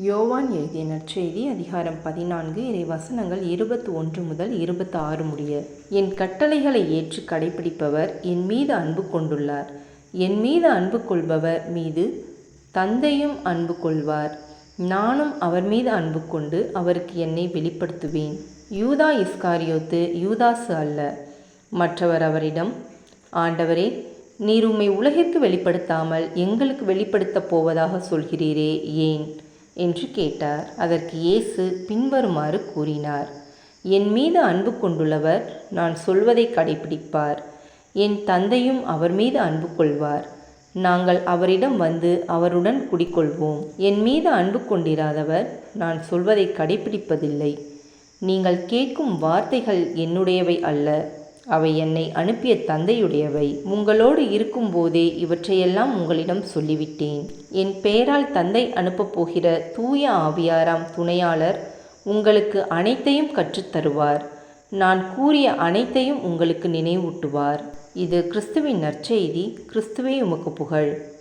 யோவான் எழுதிய நற்செய்தி அதிகாரம் 14 இறைவசனங்கள் 21 முதல் 26 முடிய. என் கட்டளைகளை ஏற்று கடைப்பிடிப்பவர் என் மீது அன்பு கொண்டுள்ளார். என் மீது அன்பு கொள்பவர் மீது தந்தையும் அன்பு கொள்வார். நானும் அவர் மீது அன்பு கொண்டு அவருக்கு என்னை வெளிப்படுத்துவேன். யூதா இஸ்காரியோத்து யூதாசு அல்ல. மற்றவர் அவரிடம், ஆண்டவரே, நீர் உம்மை உலகிற்கு வெளிப்படுத்தாமல் எங்களுக்கு வெளிப்படுத்தப் போவதாக சொல்கிறீரே, ஏன் என்று கேட்டார். அதற்கு இயேசு பின்வருமாறு கூறினார். என் மீது அன்பு கொண்டுள்ளவர் நான் சொல்வதை கடைப்பிடிப்பார். என் தந்தையும் அவர் மீது அன்பு கொள்வார். நாங்கள் அவரிடம் வந்து அவருடன் குடிக்கொள்வோம். என் மீது அன்பு கொண்டிராதவர் நான் சொல்வதை கடைப்பிடிப்பதில்லை. நீங்கள் கேட்கும் வார்த்தைகள் என்னுடையவை அல்ல, அவை என்னை அனுப்பிய தந்தையுடையவை. உங்களோடு இருக்கும்போதே இவற்றையெல்லாம் உங்களிடம் சொல்லிவிட்டேன். என் பெயரால் தந்தை அனுப்பப் போகிற தூய ஆவியாராம் துணையாளர் உங்களுக்கு அனைத்தையும் கற்றுத்தருவார். நான் கூறிய அனைத்தையும் உங்களுக்கு நினைவூட்டுவார். இது கிறிஸ்துவின் நற்செய்தி. கிறிஸ்துவே உமக்கு புகழ்.